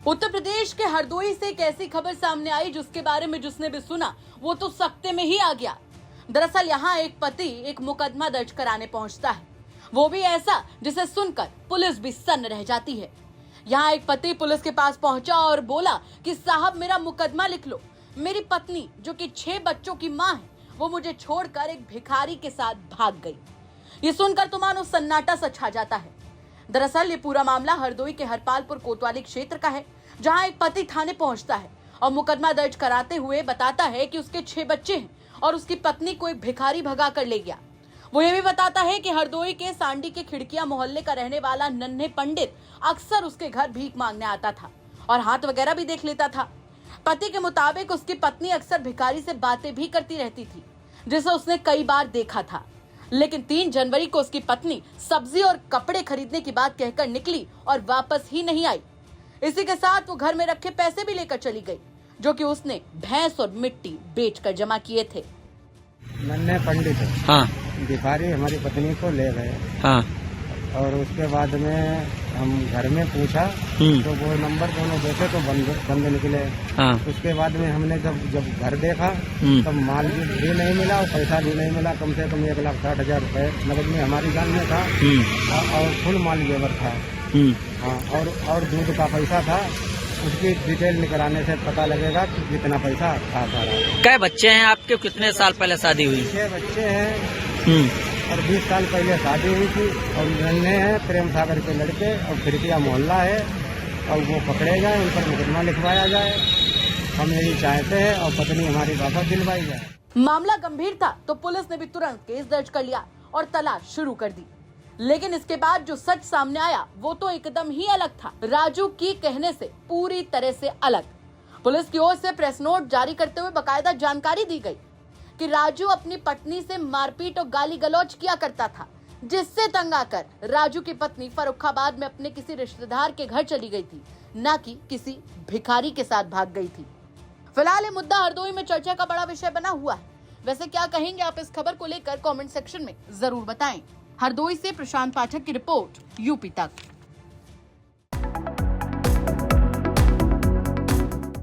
उत्तर प्रदेश के हरदोई से एक ऐसी खबर सामने आई जिसके बारे में जिसने भी सुना वो तो सकते में ही आ गया। दरअसल यहाँ एक पति एक मुकदमा दर्ज कराने पहुंचता है, वो भी ऐसा जिसे सुनकर पुलिस भी सन्न रह जाती है। यहाँ एक पति पुलिस के पास पहुंचा और बोला कि साहब मेरा मुकदमा लिख लो, मेरी पत्नी जो कि 6 बच्चों की माँ है वो मुझे छोड़कर एक भिखारी के साथ भाग गई। ये सुनकर तो मानो सन्नाटा सा छा जाता है। दरअसल ये पूरा मामला हरदोई के हरपालपुर कोतवाली क्षेत्र का है, जहां एक पति थाने पहुंचता है और मुकदमा दर्ज कराते हुए बताता है कि उसके 6 बच्चे हैं और उसकी पत्नी को एक भिखारी भगा कर ले गया। वो ये भी बताता है कि हरदोई के सांडी के खिड़किया मोहल्ले का रहने वाला नन्हे पंडित अक्सर उसके घर भीख मांगने आता था और हाथ वगैरह भी देख लेता था। पति के मुताबिक उसकी पत्नी अक्सर भिखारी से बातें भी करती रहती थी, जिसे उसने कई बार देखा था। लेकिन 3 जनवरी को उसकी पत्नी सब्जी और कपड़े खरीदने की बात कहकर निकली और वापस ही नहीं आई। इसी के साथ वो घर में रखे पैसे भी लेकर चली गई, जो कि उसने भैंस और मिट्टी बेचकर जमा किए थे। नन्हे पंडित हाँ भिखारी हमारी पत्नी को ले गए। हाँ और उसके बाद में हम घर में पूछा तो वो नंबर दोनों देखे तो बंद निकले। हाँ उसके बाद में हमने जब घर देखा तब माल भी नहीं मिला और पैसा भी नहीं मिला। कम से कम 1,60,000 रुपए नकद में हमारी जान में था और फुल माल जेवर था। हाँ और दूध का पैसा था। उसकी डिटेल निकलाने से पता लगेगा कि कितना पैसा था सारा। क्या बच्चे हैं आपके? कितने साल पहले शादी हुई? 6 बच्चे हैं और 20 साल पहले शादी हुई थी और नन्हे हैं प्रेम सागर के लड़के और खिड़किया मोहल्ला है और वो पकड़े जाए, उन पर मुकदमा लिखवाया जाए। हम यही चाहते हैं और पत्नी हमारी वापस दिलवाई जाए। मामला गंभीर था तो पुलिस ने भी तुरंत केस दर्ज कर लिया और तलाश शुरू कर दी। लेकिन इसके बाद जो सच सामने आया वो तो एकदम ही अलग था। राजू की कहने से पूरी तरह से अलग। पुलिस की ओर से प्रेस नोट जारी करते हुए बकायदा जानकारी दी गई कि राजू अपनी पत्नी से मारपीट और गाली गलौज किया करता था, जिससे तंग आकर राजू की पत्नी फर्रुखाबाद में अपने किसी रिश्तेदार के घर चली गई थी, न कि किसी भिखारी के साथ भाग गई थी। फिलहाल ये मुद्दा हरदोई में चर्चा का बड़ा विषय बना हुआ है। वैसे क्या कहेंगे आप इस खबर को लेकर कमेंट सेक्शन में जरूर बताएं। हरदोई से प्रशांत पाठक की रिपोर्ट, यूपी तक।